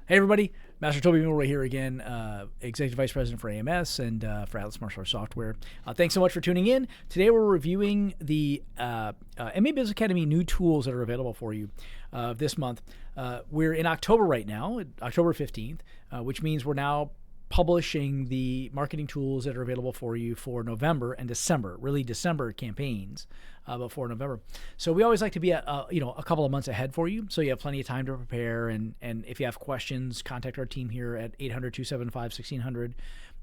Hey everybody, Master Toby Milroy here again, Executive Vice President for AMS and for Atlas Martial Arts Software. Thanks so much for tuning in. Today we're reviewing the MA Biz Academy new tools that are available for you this month. We're in October right now, October 15th, which means we're now publishing the marketing tools that are available for you for November and December, really December campaigns before November. So we always like to be a couple of months ahead for you, so you have plenty of time to prepare. And if you have questions, contact our team here at 800-275-1600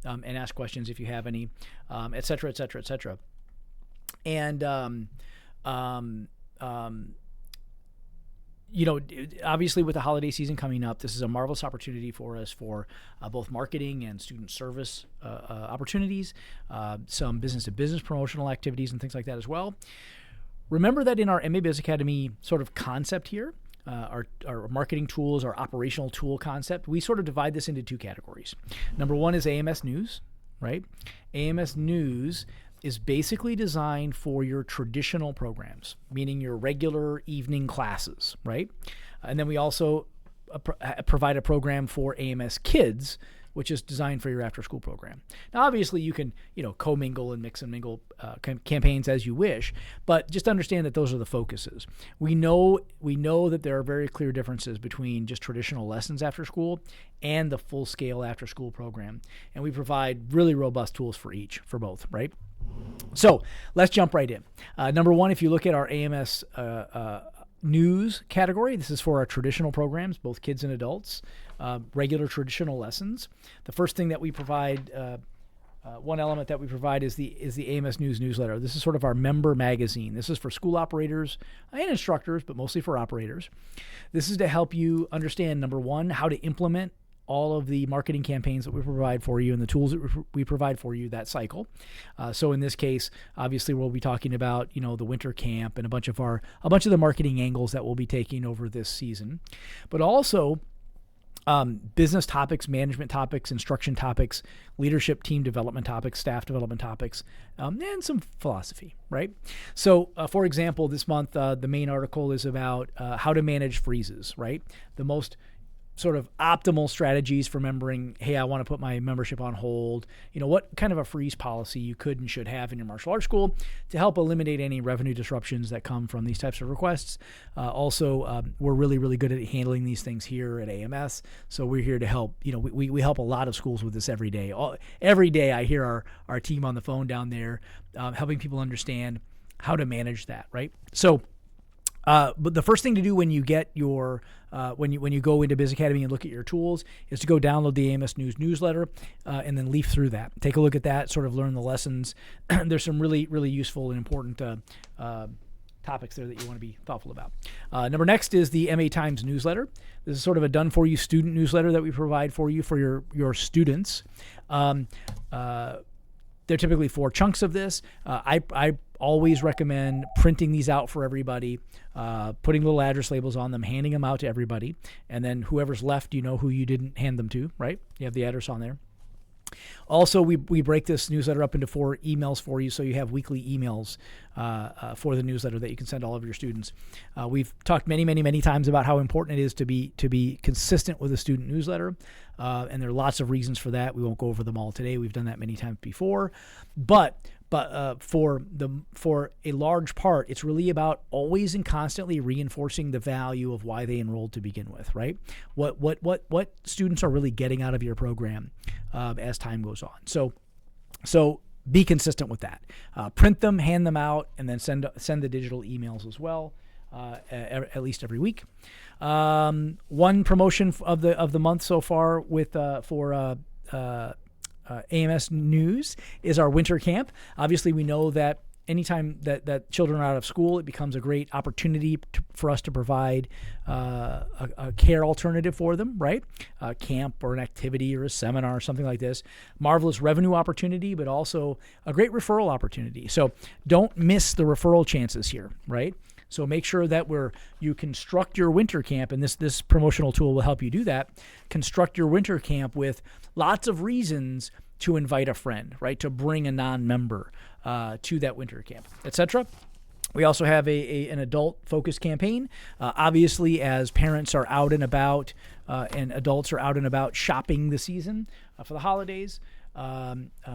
and ask questions if you have any, et cetera, et cetera, et cetera. And obviously with the holiday season coming up, this is a marvelous opportunity for us for both marketing and student service opportunities, some business-to-business promotional activities and things like that as well. Remember that in our MA Biz Academy sort of concept here, our marketing tools, our operational tool concept, we sort of divide this into two categories. Number one is AMS News, right? AMS News is basically designed for your traditional programs, meaning your regular evening classes, right? And then we also provide a program for AMS Kids, which is designed for your after-school program. Now, obviously, you can commingle and mix and mingle campaigns as you wish, but just understand that those are the focuses. We know that there are very clear differences between just traditional lessons after school and the full-scale after-school program, and we provide really robust tools for both, right? So let's jump right in. Number one, if you look at our AMS News category, this is for our traditional programs, both kids and adults, regular traditional lessons. The first thing that we provide, one element that we provide is the AMS News newsletter. This is sort of our member magazine. This is for school operators and instructors, but mostly for operators. This is to help you understand, number one, how to implement all of the marketing campaigns that we provide for you and the tools that we provide for you that cycle. So in this case, obviously we'll be talking about, the winter camp and a bunch of the marketing angles that we'll be taking over this season, but also business topics, management topics, instruction topics, leadership team development topics, staff development topics, and some philosophy, right? So for example, this month, the main article is about how to manage freezes, right? The most sort of optimal strategies for remembering, hey, I want to put my membership on hold, what kind of a freeze policy you could and should have in your martial arts school to help eliminate any revenue disruptions that come from these types of requests. Also, we're really, really good at handling these things here at AMS. So we're here to help, we help a lot of schools with this every day. Every day I hear our team on the phone down there helping people understand how to manage that, right? So but the first thing to do when you get your when you go into Biz Academy and look at your tools is to go download the AMS News newsletter and then leaf through that. Take a look at that, sort of learn the lessons. There's some really, really useful and important topics there that you want to be thoughtful about. Number next is the MA Times newsletter. This is sort of a done-for-you student newsletter that we provide for you for your students. They're typically 4 chunks of this. I always recommend printing these out for everybody, putting little address labels on them, handing them out to everybody, and then whoever's left, who you didn't hand them to, right? You have the address on there. Also, we break this newsletter up into 4 emails for you, so you have weekly emails for the newsletter that you can send all of your students. We've talked many, many, many times about how important it is to be consistent with a student newsletter, and there are lots of reasons for that. We won't go over them all today. We've done that many times before, but for a large part, it's really about always and constantly reinforcing the value of why they enrolled to begin with, right? What students are really getting out of your program as time goes on. So be consistent with that. Print them, hand them out, and then send the digital emails as well, at least every week. One promotion of the month so far for AMS News is our winter camp. Obviously, we know that anytime that children are out of school, it becomes a great opportunity for us to provide a care alternative for them, right? A camp or an activity or a seminar or something like this. Marvelous revenue opportunity, but also a great referral opportunity. So don't miss the referral chances here, right? So make sure that you construct your winter camp, and this promotional tool will help you do that. Construct your winter camp with lots of reasons to invite a friend, right? To bring a non-member to that winter camp, etc. We also have an adult-focused campaign. Obviously, as parents are out and about and adults are out and about shopping this season for the holidays,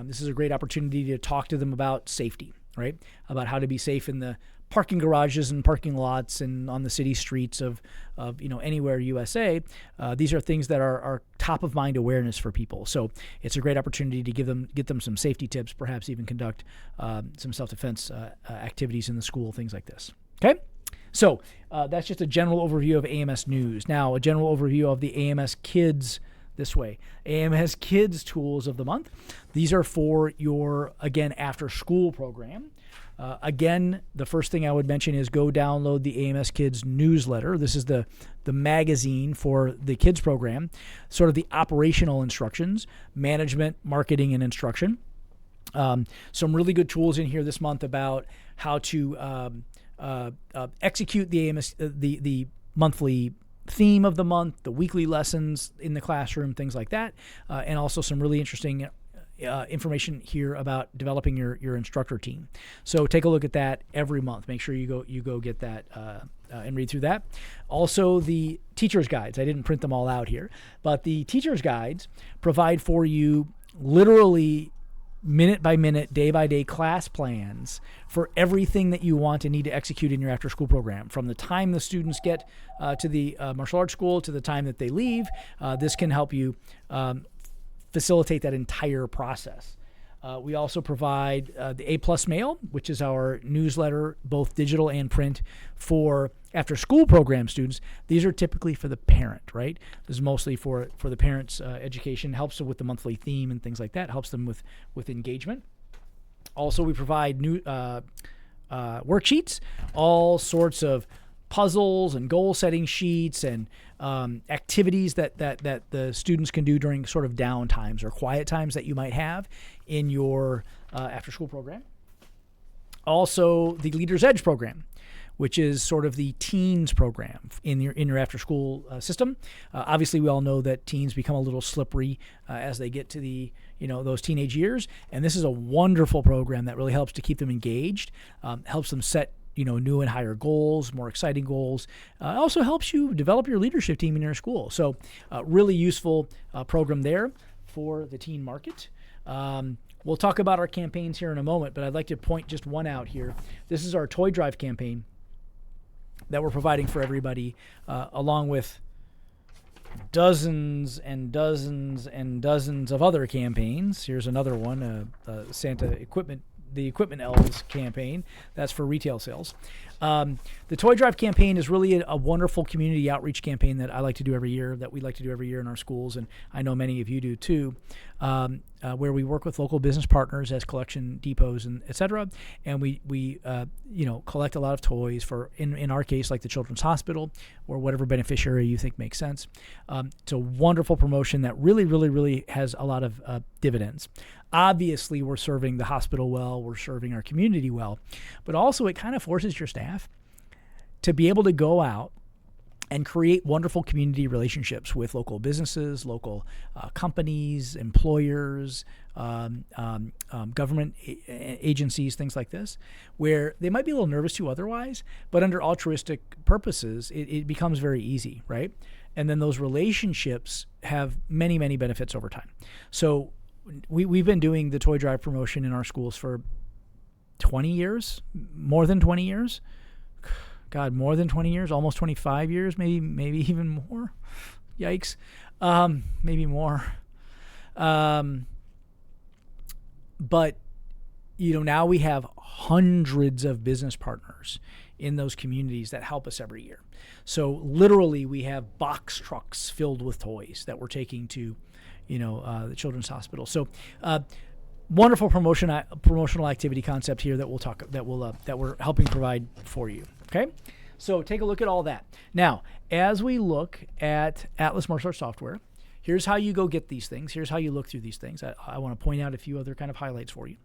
this is a great opportunity to talk to them about safety, right? About how to be safe in the parking garages and parking lots and on the city streets of anywhere USA. These are things that are top of mind awareness for people. So it's a great opportunity to get them some safety tips, perhaps even conduct some self-defense activities in the school, things like this. Okay? So that's just a general overview of AMS News. Now, a general overview of the AMS Kids this way. AMS Kids Tools of the Month. These are for your, again, after-school program. Again, the first thing I would mention is go download the AMS Kids newsletter. This is the magazine for the kids program, sort of the operational instructions, management, marketing, and instruction. Some really good tools in here this month about how to execute the AMS, the monthly theme of the month, the weekly lessons in the classroom, things like that, and also some really interesting information here about developing your instructor team. So take a look at that every month. Make sure you go get that and read through that. Also, the teacher's guides. I didn't print them all out here, but the teacher's guides provide for you literally minute by minute, day by day class plans for everything that you want and need to execute in your after school program. From the time the students get to the martial arts school to the time that they leave, this can help you facilitate that entire process. We also provide the A+ Mail, which is our newsletter, both digital and print, for after-school program students. These are typically for the parent, right? This is mostly for the parents' education, helps them with the monthly theme and things like that, helps them with engagement. Also, we provide new worksheets, all sorts of puzzles and goal-setting sheets and activities that the students can do during sort of down times or quiet times that you might have in your after-school program. Also, the Leader's Edge program, which is sort of the teens program in your after-school system. Obviously, we all know that teens become a little slippery as they get to those teenage years, and this is a wonderful program that really helps to keep them engaged, helps them set new and higher goals, more exciting goals. Also helps you develop your leadership team in your school. So really useful program there for the teen market. We'll talk about our campaigns here in a moment, but I'd like to point just one out here. This is our toy drive campaign that we're providing for everybody, along with dozens and dozens and dozens of other campaigns. Here's another one, Santa Equipment, the Equipment Elves campaign. That's for retail sales. The Toy Drive campaign is really a wonderful community outreach campaign that I like to do every year, that we like to do every year in our schools, and I know many of you do too, where we work with local business partners as collection depots and et cetera, and we collect a lot of toys for, in our case, like the Children's Hospital or whatever beneficiary you think makes sense. It's a wonderful promotion that really, really, really has a lot of dividends. Obviously, we're serving the hospital well, we're serving our community well, but also it kind of forces your staff to be able to go out and create wonderful community relationships with local businesses, local companies, employers, government agencies, things like this, where they might be a little nervous to otherwise, but under altruistic purposes, it becomes very easy, right? And then those relationships have many, many benefits over time. So we've been doing the Toy Drive promotion in our schools for 20 years, more than 20 years. God, more than 20 years, almost 25 years, maybe even more. Yikes. Maybe more. But, now we have hundreds of business partners in those communities that help us every year. So literally we have box trucks filled with toys that we're taking to, the Children's Hospital. So, wonderful promotional activity concept here that we're helping provide for you. Okay, so take a look at all that. Now, as we look at Atlas Martial Arts Software, here's how you go get these things. Here's how you look through these things. I want to point out a few other kind of highlights for you.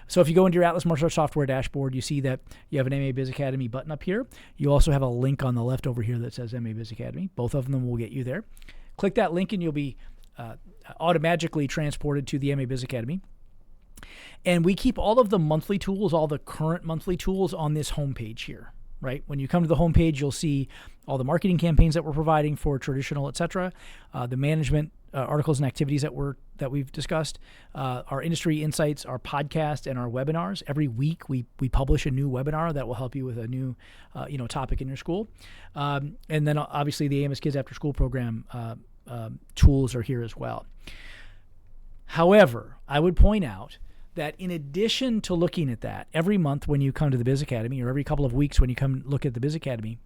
So if you go into your Atlas Martial Arts Software dashboard, you see that you have an MA Biz Academy button up here. You also have a link on the left over here that says MA Biz Academy. Both of them will get you there. Click that link and you'll be automatically transported to the MA Biz Academy. And we keep all of the monthly tools, all the current monthly tools on this homepage here, right? When you come to the homepage, you'll see all the marketing campaigns that we're providing for traditional, et cetera, the management articles and activities that we've discussed, our industry insights, our podcast, and our webinars. Every week we publish a new webinar that will help you with a new topic in your school. And then obviously the AMS Kids After School program tools are here as well. However, I would point out that in addition to looking at that, every month when you come to the Biz Academy, or every couple of weeks when you come look at the Biz Academy,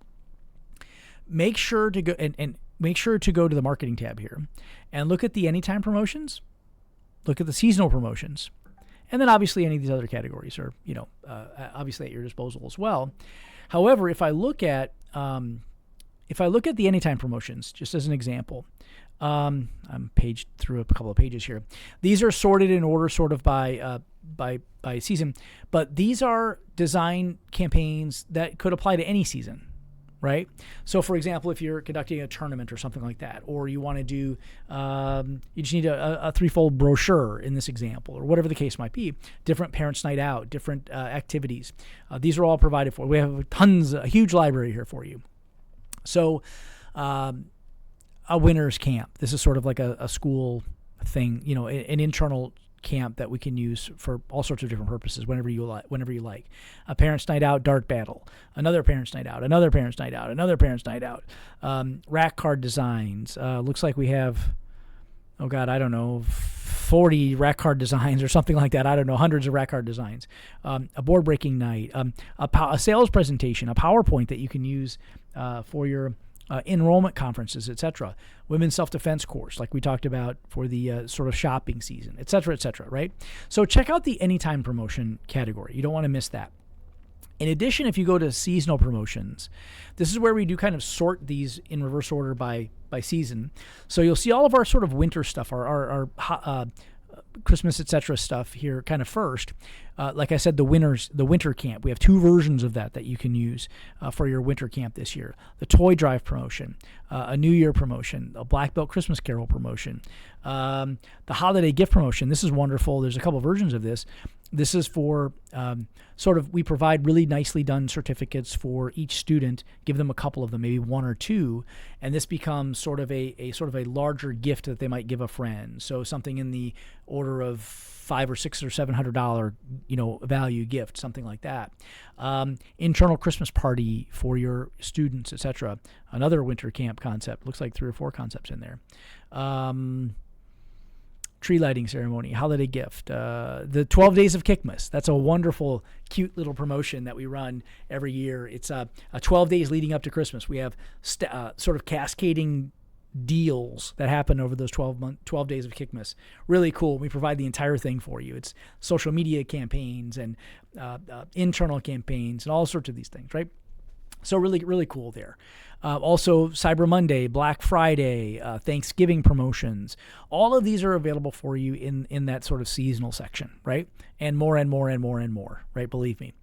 make sure to go and make sure to go to the marketing tab here and look at the anytime promotions, look at the seasonal promotions, and then obviously any of these other categories are obviously at your disposal as well. However, if I look at the anytime promotions, just as an example, I'm paged through a couple of pages here. These are sorted in order, sort of by season, but these are design campaigns that could apply to any season, right? So, for example, if you're conducting a tournament or something like that, or you want to do, you just need a threefold brochure in this example, or whatever the case might be. Different parents' night out, different activities. These are all provided for. We have a huge library here for you. So. A winter's camp. This is sort of like a school thing, an internal camp that we can use for all sorts of different purposes whenever you like. A parents' night out dart battle, another parents' night out, another parents' night out, another parents' night out. Rack card designs. Looks like we have, 40 rack card designs or something like that. I don't know, hundreds of rack card designs. A board breaking night, a sales presentation, a PowerPoint that you can use for your enrollment conferences, etc. Women's self-defense course, like we talked about for the sort of shopping season, etc., right? So check out the anytime promotion category. You don't want to miss that. In addition, if you go to seasonal promotions, this is where we do kind of sort these in reverse order by season. So you'll see all of our sort of winter stuff, our Christmas, etc. stuff here kind of first. Like I said, the winter camp. We have two versions of that you can use for your winter camp this year. The toy drive promotion, a New Year promotion, a Black Belt Christmas Carol promotion, the holiday gift promotion. This is wonderful. There's a couple versions of this. This is for we provide really nicely done certificates for each student, give them a couple of them, maybe one or two, and this becomes sort of a larger gift that they might give a friend. So something in the order of $500 or $600 or $700, value gift, something like that. Internal Christmas party for your students, etc. Another winter camp concept. Looks like 3 or 4 concepts in there. Tree lighting ceremony, holiday gift, the 12 days of Kickmas. That's a wonderful, cute little promotion that we run every year. It's a 12 days leading up to Christmas. We have sort of cascading deals that happen over those 12 days of Kickmas. Really cool. We provide the entire thing for you. It's social media campaigns and internal campaigns and all sorts of these things, right? So really, really cool there. Also, Cyber Monday, Black Friday, Thanksgiving promotions. All of these are available for you in that sort of seasonal section, right? And more and more and more and more, right? Believe me.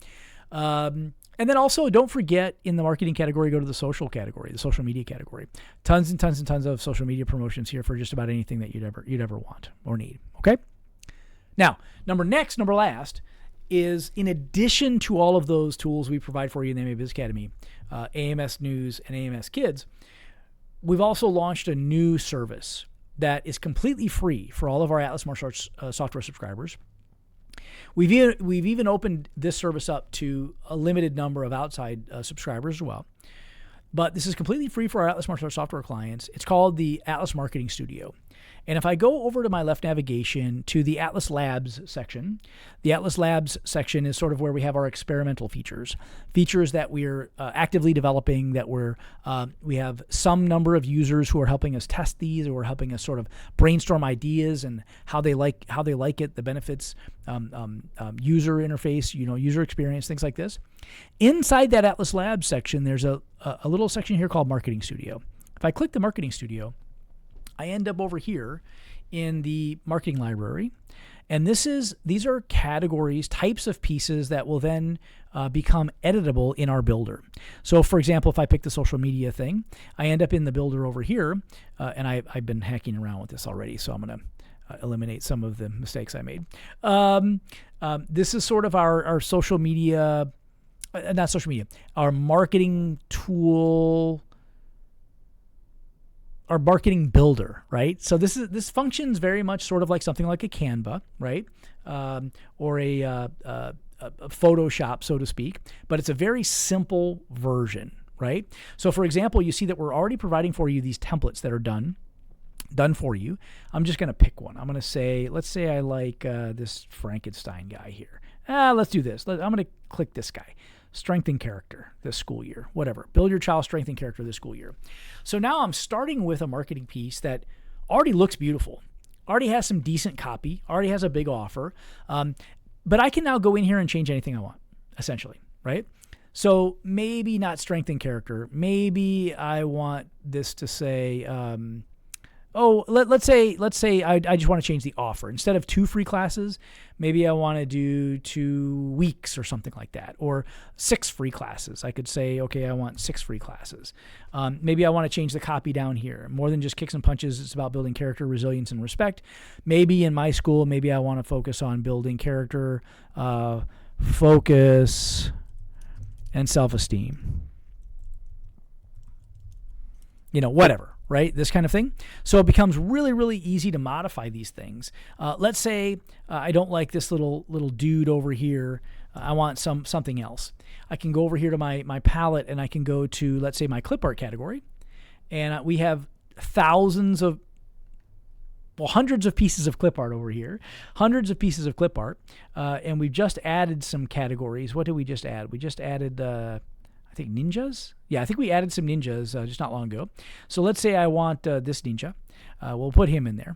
And then also, don't forget, in the marketing category, go to the social category, the social media category. Tons and tons and tons of social media promotions here for just about anything that you'd ever want or need. Okay. Now, number last is, in addition to all of those tools we provide for you in the MA Biz Academy, AMS News and AMS Kids, we've also launched a new service that is completely free for all of our Atlas Martial Arts software subscribers. We've even opened this service up to a limited number of outside subscribers as well. But this is completely free for our Atlas Martial Arts software clients. It's called the Atlas Marketing Studio. And if I go over to my left navigation to the Atlas Labs section, the Atlas Labs section is sort of where we have our experimental features that we're actively developing, that we have some number of users who are helping us test these, or helping us sort of brainstorm ideas and how they like it, the benefits, user interface, user experience, things like this. Inside that Atlas Labs section, there's a little section here called Marketing Studio. If I click the Marketing Studio, I end up over here in the marketing library, and these are categories, types of pieces that will then become editable in our builder. So, for example, if I pick the social media thing, I end up in the builder over here, and I've been hacking around with this already, so I'm going to eliminate some of the mistakes I made. This is sort of our social media not social media, our marketing tool, our marketing builder, right? So this functions very much sort of like something like a Canva, right? Or a Photoshop, so to speak, but it's a very simple version, right? So for example, you see that we're already providing for you these templates that are done for you. I'm just going to pick one. I'm going to say, let's say I like this Frankenstein guy here. Let's do this. I'm going to click this guy. Strengthen character this school year, whatever. Build your child's strength and character this school year. So now I'm starting with a marketing piece that already looks beautiful, already has some decent copy, already has a big offer. But I can now go in here and change anything I want, essentially, right? So maybe not strength and character. Maybe I want this to say, let's say I just want to change the offer. Instead of 2 free classes, maybe I want to do 2 weeks or something like that, or 6 free classes. I could say, okay, I want 6 free classes. Maybe I want to change the copy down here. More than just kicks and punches, it's about building character, resilience, and respect. Maybe in my school, maybe I want to focus on building character, focus, and self-esteem. Whatever. Right? This kind of thing. So it becomes really, really easy to modify these things. Let's say I don't like this little dude over here. I want something else. I can go over here to my palette and I can go to, let's say, my clip art category. And we have hundreds of pieces of clip art over here. Hundreds of pieces of clip art. And we've just added some categories. What did we just add? We just added I think ninjas. Yeah, I think we added some ninjas just not long ago. So let's say I want this ninja. We'll put him in there.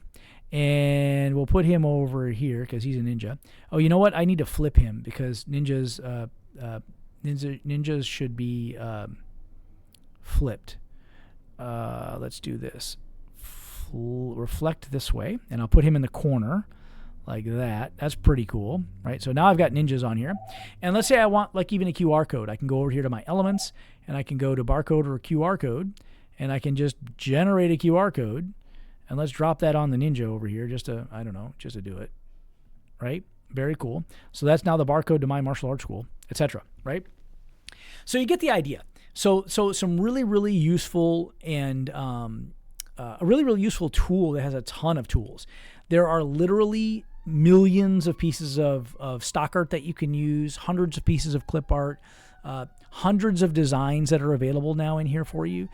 And we'll put him over here because he's a ninja. Oh, you know what? I need to flip him because ninjas should be flipped. Let's do this. Reflect this way. And I'll put him in the corner. Like that. That's pretty cool, right? So now I've got ninjas on here. And let's say I want like even a QR code. I can go over here to my elements and I can go to barcode or QR code and I can just generate a QR code and let's drop that on the ninja over here just to do it, right? Very cool. So that's now the barcode to my martial arts school, etc., right? So you get the idea. So some really, really useful and a really, really useful tool that has a ton of tools. There are literally millions of pieces of stock art that you can use, hundreds of pieces of clip art, hundreds of designs that are available now in here for you,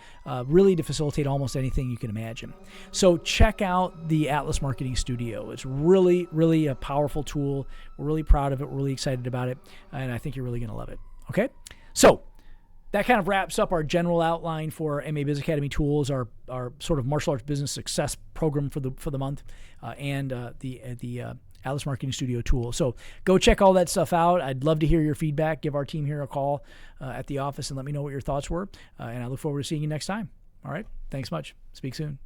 really to facilitate almost anything you can imagine. So check out the Atlas Marketing Studio. It's really, really a powerful tool. We're really proud of it. We're really excited about it. And I think you're really going to love it. Okay? So that kind of wraps up our general outline for MA Biz Academy tools, our sort of martial arts business success program for the month, and the Atlas Marketing Studio tool. So go check all that stuff out. I'd love to hear your feedback. Give our team here a call at the office and let me know what your thoughts were. And I look forward to seeing you next time. All right. Thanks much. Speak soon.